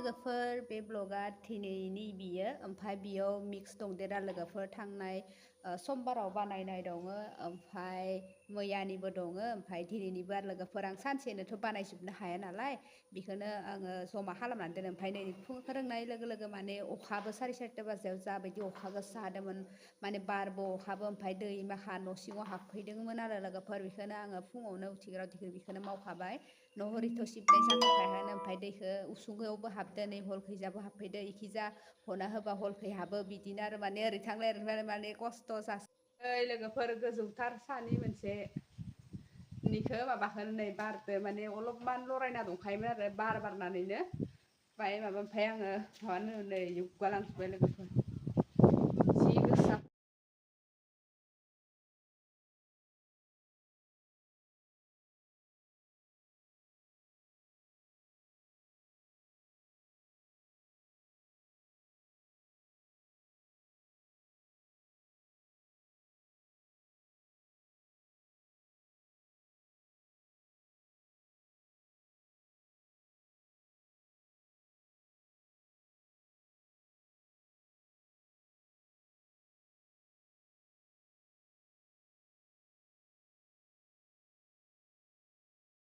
लोगोफोर बे ब्लगा दिनैनि बियो ओमफ्राय बेयाव मिक्स दंदेरा लोगोफोर थांनाय समबाराव बानायनाय दङ ओमफ्राय मैयानिबो दङ ओमफ्राय दिनैनिबो आरो लोगोफोर आं सानसेनोथ' बानायजोबनो हाया नालाय बेखौनो आङो जमा खालामनानै दोनो ओमफ्राय नै फुं फोरोंनाय लोगो लोगो माने अखाबो 4:30 बाजियाव जाबायदि अखा गोसा हादोंमोन माने बारबो अखाबो ओमफ्राय दै माखा न' सिङाव हाबफैदोंमोन आरो लोगोफोर बेखौनो आङो फुङावनो उथिग्रा बेखौनो मावखाबाय न' हरिथ' सिबनाय जाखांबायानो ओमफ्राय दैखौ उसुङावबो हाबदो नै हलखैजाबो हाबफैदो इखिजा हना होबा हलखै हाबो बिदिनो आरो माने ओरै थांलाय ओरै माने खस्थ' जासै लोगोफोर गोजौथार सानि मोनसे निखौ माबाखौ नै बारदो माने अलपमान लरायना दंखायोमोन आरो बार बारनानैनो ओमफ्राय ओमफ्राय आङो माबानो नै गुगालांजोब्बाय लोगोफोर जि गोसा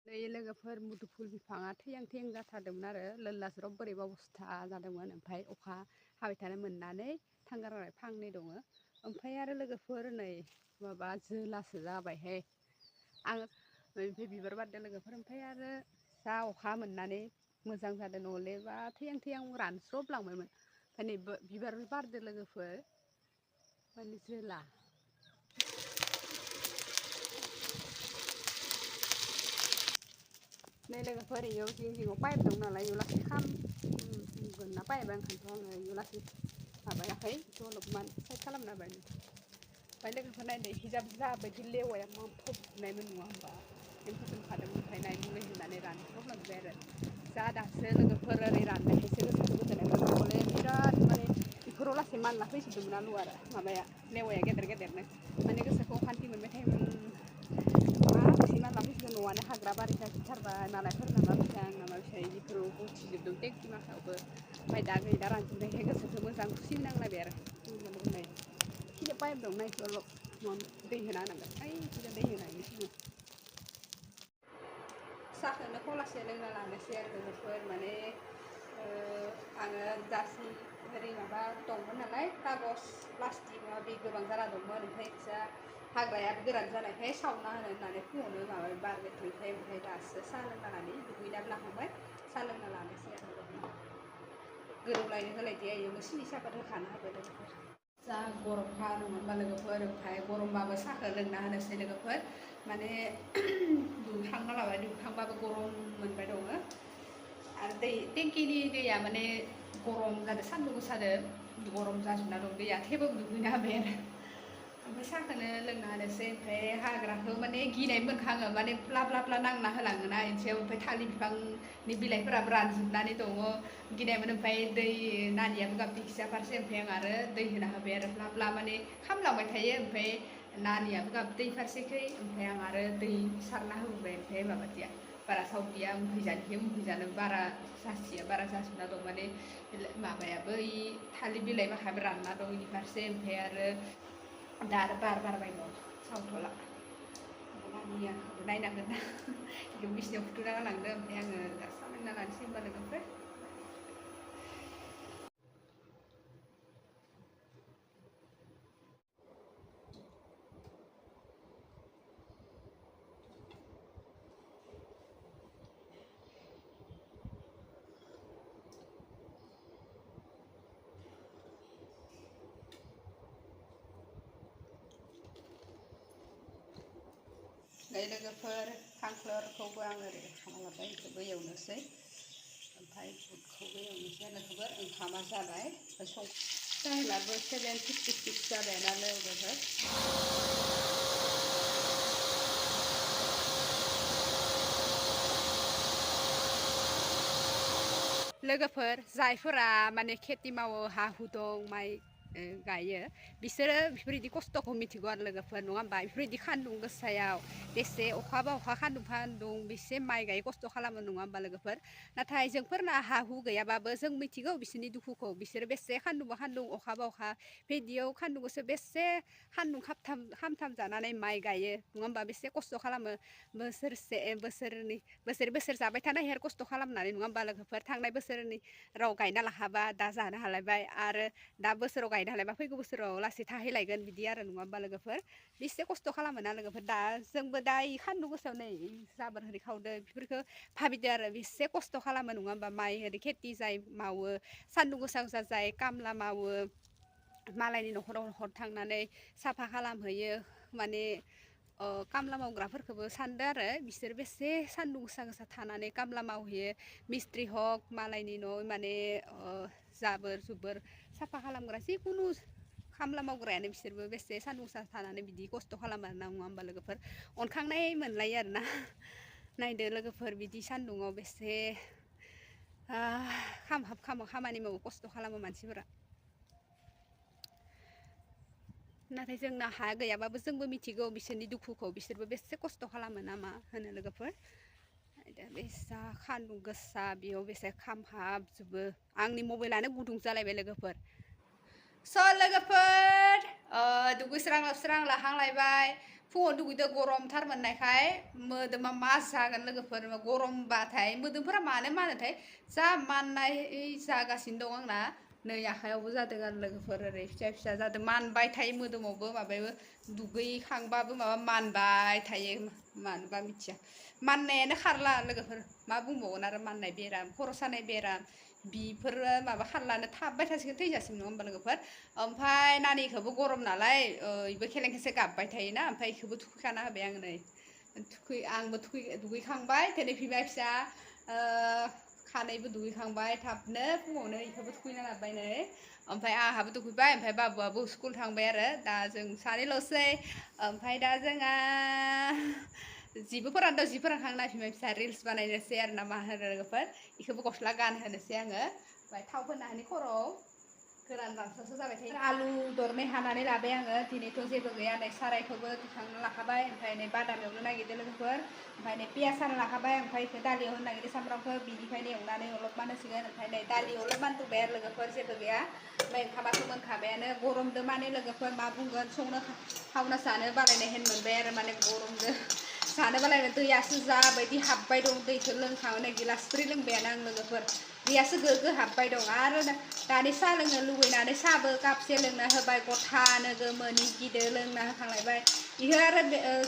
नै लोगोफोर मुदुफुल बिफाङा थैहां थैहां जाथारदोंमोन आरो लोल्लाज्रब बोरैबा अबस्था जादोंमोन ओमफ्राय अखा हाबाय थानो मोननानै थांगारनाय फांनै दङ ओमफ्राय आरो लोगोफोर नै माबा जोलासो जाबायहाय आं ओमफ्राय बिबार बारदों लोगोफोर ओमफ्राय आरो जा अखा मोननानै मोजां जादों नहलेबा थैहां थैहां रानस्रबलांबायमोन ओमफ्राय नै बिबार बारदों लोगोफोर माने जोला नै लोगोफोर इयाव जिं जिङाव पाइप दं नालाय इयाव लासै खामगोन ना पाइपआ ओंखायनोथ' आङो इयाव लासै माबायाखै अलपमान साइड खालामना होबाय ओमफ्राय लोगोफोर नायदो इखिजाबो जाबायदि लेवाया मोनफबजोबनायमोन नङा होमबा एम्फौ जोंखादोंमोन ओमफ्राय नाय मुलि होनानै रानस्रबलांजोब्बाय आरो जा दासो लोगोफोर ओरै राननायखायसो गोसोखौ गोजोननाय मोनो नहले बिराद माने बेफोराव लासै मानला फैजोबदोंमोन आलु आरो माबाया लेवाया गेदेर गेदेरनो माने गोसोखौ अखान्थि मोनबाय थायोमोन मा बेसे मानला फैसिगोन न'आनो हाग्रा बारि जाजोबथारबाय मालायफोरना मा बेसां माबा बेसां इदिफोराव उथिजोबदों टेंकि माखायावबो ओमफ्राय दा गैला रानजोबनायखाय गोसोखौ मोजां खुसि नांलायबाय आरो बुंनाय खिजा पाइप दं ना इफोरावल' दै होना होनांगोन ओइ दै होना हैनोसै साहाखौनो खलासे लोंना लानोसै आरो लोगोफोर माने आङो जार्सि ओरै माबा दंमोन नालाय कागज प्लास्टिक माबा बे गोबां जाना दंमोन ओमफ्राय जा हाग्राया गोरान जानायखाय सावना होनो होननानै फुङावनो माबाबाय बारबोथोंखाय ओमफ्राय दासो साहा लोंनानै दुगैनानै लाखांबाय साहा लोंना लानोसै आरो गोदौलायनो होलायदो इयावनो सिनि साहापात होखानो हाबाय लोगोफोर जा गरमखा नङा होमबा लोगोफोर ओमफ्राय गरमबाबो साहाखौ लोंना होनोसै लोगोफोर माने दुगैखांना लाबाय दुगैखांबाबो गरम मोनबाय दङ आरो दै टेंकिनि दैया माने गरम जादों सान्दुं गोसादों गरम जाजोबना दं दैया थेवबो दुगैना होबाय आरो ओमफ्राय साहाखौनो लोंना होनोसै ओमफ्राय हाग्राखौ माने गिनाय मोनखाङो माने ब्ला ब्ला ब्ला नांना होलाङोना इसेयाव ओमफ्राय थालिर बिफांनि बिलाइफोराबो रानजोबनानै दङ गिनायमोन ओमफ्राय दै नानियाबो गाबदों खिजा फारसे ओमफ्राय आं आरो दै होना होबाय आरो ब्ला ब्ला माने खामलांबाय थायो ओमफ्राय नानियाबो गाबदों फारसेखै ओमफ्राय आं आरो दै सारना होबोबाय ओमफ्राय माबादिया बारा सावदिया उमफैजानो बारा जासिया बारा जाजोबना दं माने माबायाबो इ थालिर बिलाइ माखायाबो रानना दं इनि फारसे ओमफ्राय आरो दा आरो बार बारबाय दं सावथ'ला नानियाखौबो नायनांगोन ना बेखौ बिसिनायाव फुथुना गालांदो ओमफ्राय आङो दा साहा लोंना लानोसै होमबा लोगोफोर नै लोगोफोर खांख्लरखौबो आं ओरै खालामना लाबाय बेखौबो एवनोसै ओमफ्राय बुटखौबो एवनोसै लोगोफोर ओंखामा जाबाय टाइमाबो 7:56 जाबायानो लोगोफोर लोगोफोर जायफोरा माने खेथि मावो हा हु दं माइ गायो बिसोरो बेफोरबायदि खस्थ'खौ मिथिगौ आरो लोगोफोर नङा होमबा बेफोरबायदि सान्दुं गोसायाव बेसे अखाबा अखा सान्दुं बेसे माइ गायो खस्थ' खालामो नङा होमबा लोगोफोर नाथाय जोंफोरना हा हु गैयाबाबो जों मिथिगौ बिसोरनि दुखुखौ बिसोरो बेसे सान्दुंबा सान्दुं अखाबा अखा बिदियाव सान्दुंखौसो बेसे सान्दुं खामथाम जानानै माइ गायो नङा होमबा बेसे खस्थ' खालामो बोसोर जाबाय थानाय हेर खस्थ' खालामनानै नङा होमबा लोगोफोर थांनाय बोसोरनि राव गायना लाखाबा दा जानो हालायबाय आरो दा बोसोराव गायनो हालायबा फैगौ बोसोराव लासै थाहैलायगोन बिदि आरो नङा होमबा लोगोफोर बेसे खस्थ' खालामोना लोगोफोर दा जोंबो दा सान्दुं गोसायाव नै जाबोर ओरै खावदो बेफोरखौ भाबिदो आरो बेसे खस्थ' खालामो नङा होमबा माइ ओरै खेथि जाय मावो सान्दुं गोसा गोसा जाय खामला मावो मालायनि न'खराव थांनानै साफा खालामहैयो माने खामला मावग्राफोरखौबो सानदो आरो बिसोर बेसे सान्दुं गोसा गोसा थानानै खामला मावहैयो मिस्थ्रि हक मालायनि न' माने जाबोर जुबोर साफा खालामग्रा जिखुनु खामला मावग्रायानो बिसोरबो बेसे सान्दुं गोसा थानानै बिदि खस्थ' खालामो आरो ना नङा होमबा लोगोफोर अनखांनाय मोनलायो आरोना नायदो लोगोफोर बिदि सान्दुङाव बेसे खामानि मावो खस्थ' खालामो मानसिफोरा नाथाय जोंना हा गैयाबाबो जोंबो मिथिगौ बिसोरनि दुखुखौ बिसोरबो बेसे खस्थ' खालामो ना मा होनो लोगोफोर बेसा सान्दुं गोसा बेयाव बेसे खामहाबजोबो आंनि मबाइलानो गुदुं जालायबाय लोगोफोर स' लोगोफोर दुगैस्रां लोबस्रां लाहांलायबाय फुङाव दुगैदो गरमथार मोननायखाय मोदोमा मा जागोन लोगोफोर गरमबाथाय मोदोमफोरा मानो मानोथाय जा माननाय जागासिनो दं आंना नै आखायावबो जादों आरो लोगोफोर ओरै फिसा फिसा जादों मानबाय थायो मोदोमावबो माबायाबो दुगैखांबाबो माबा मानबाय थायो मानोबा मिथिया माननायानो खारला लोगोफोर मा बुंबावगोन आरो माननाय बेराम खर' सानाय बेराम बिफोरो माबा खारलानो थाबबाय थासिगोन थैजासिम नङा होमबा लोगोफोर ओमफ्राय नानिखौबो गरम नालाय इबो खेलें खेसे गाबबाय थायोना ओमफ्राय इखौबो थुखैखाना होबाय आं नै आंबो दुगैखांबाय दिनै बिमा फिसा खानैबो दुगैखांबाय थाबनो फुङावनो इखौबो थुखैना लाबाय नै ओमफ्राय आंहाबो दुगैबाय ओमफ्राय बाबुआबो स्कुल थांबाय आरो दा जों सानैल'सै ओमफ्राय दा जोंहा जिबो फोरानखांना बिमा फिसा रिल्स बानायनोसै आरो ना मा होनो लोगोफोर इखौबो गस्ला गानहोनोसै आङो ओमफ्राय थाव फोननानै खर'आव गोरान रानस्रावसो जाबाय थायो आलु दरनै हानानै लाबाय आङो दिनैथ' जेबो गैया नै सारायखौबो दिखांना लाखाबाय ओमफ्राय नै बादाम एवनो नागिरदों लोगोफोर ओमफ्राय नै पियास हाना लाखाबाय ओमफ्राय इखौ दालियाव होनो नागिरदों सामब्रामखौ बिनिफ्रायनो एवनानै अलपमान होसिगोन ओमफ्राय नै दालि अलपमान होबाय आरो लोगोफोर जेबो गैया ओमफ्राय ओंखामाथ' मोनखाबायानो गरमदो माने लोगोफोर मा बुंगोन संनो खावना जानो बालायनाय हेन मोनबाय आरो माने गरमदो जानो बालायनाय दैयासो जाबायदि हाबबाय दं दैखौ लोंखांनानै गिलासब्रै लोंबायानो आं लोगोफोर दैयासो गोग्गो हाबबाय दं आरो दानि साहा लोंनो लुबैनानै साहाबो कापसे लोंना होबाय गथानो गोमोनि गिदो लोंना होखांलायबाय इहो आरो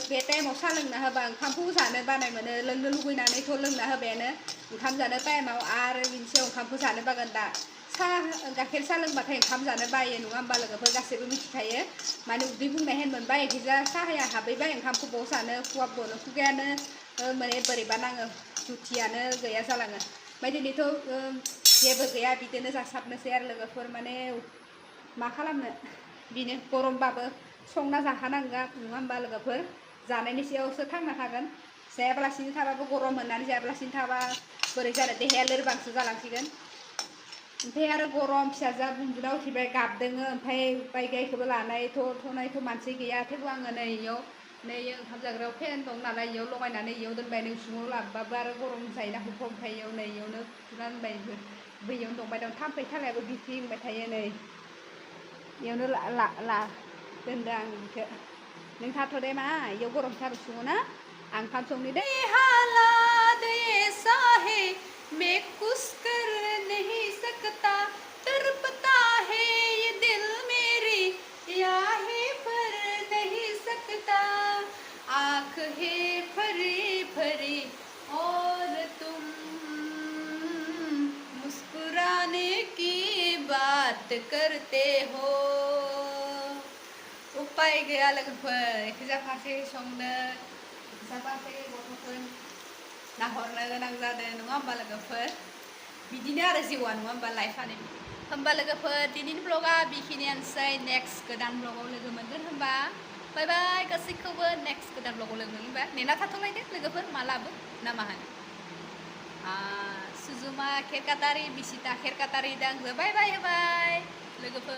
बे टाइमाव साहा लोंना होबा ओंखामखौ जानो बानाय मोनो लोंनो लुबैनानैथ' लोंना होबायानो ओंखाम जानो टाइमाव आरो बिनि सायाव ओंखामखौ जानो बागोन दा साहा गाइखेर साहा लोंबाथाय ओंखाम जानो बायो नङा होमबा लोगोफोर गासैबो मिथिखायो माने उदै बुंनाय हेन मोनबाय इखिजा साहाया हाबैबाय ओंखामखौ बाव जानो खुवाबबोनो खुगायानो माने बोरैबा नाङो जुथियानो गैया जालाङो ओमफ्राय दिनैथ' जेबो गैया बिदिनो जासाबनोसै आरो लोगोफोर माने मा खालामनो बिनो गरमबाबो संना जाखानांगोन नङा होमबा लोगोफोर जानायनि सायावसो थांना थागोन जायाब्लासिनो थाबाबो गरम मोननानै जायाब्लासिनो थाबा बोरै जानो देहाया लोरबांसो जालांसिगोन ओमफ्राय आरो गरम फिसाजोआ उन्दुना उथिबाय गाबदोङो ओमफ्राय बायगायखौबो लानायथ' मानसि गैया थेवबो आङो नै इयाव ओंखाम जाग्रायाव फेन दं नालाय इयाव लगायनानै इयाव दोनबाय नै उसुङाव लाबोबाबो आरो गरम जायोना ओमफ्राय इयाव नै इयावनो फुना दोनबाय बैयावनो दंबाय दं थाम्फै थालायाबो बिरथिंबाय थायो नै इयावनो दोनदो आं बिखौ नों थाथ'दे मा इयाव गरमथार उसुङाव ना आं ओंखाम संनि दे हालात ऐसा है मैं कुछ कर नहीं सकता तड़पता है ये दिल मेरी याहें भर नहीं सकता आँख है भरी भरी और तुम मुस्कुराने की बात करते हो उपाय गैया लोगोफोर इखिजा फारसे संनो इखिजा फारसे गथ'फोर नाहरनो गोनां जादों नङा होमबा लोगोफोर बिदिनो आरो जिउआ नङा होमबा लाइफआनो होमबा लोगोफोर दिनैनि ब्लगा बेखिनियानोसै नेक्स्ट गोदान ब्लगाव लोगो मोनगोन होमबा बाय बाय गासैखौबो नेक्स्ट गोदान ब्लगाव लोगो मोनगोन होनबा नेना थाथ'लायदो लोगोफोर मालाबो ना मा होनो सुजुमा खेरकाटारि बिसिता खेरकाटारि दांजो बाय बाय होबाय लोगोफोर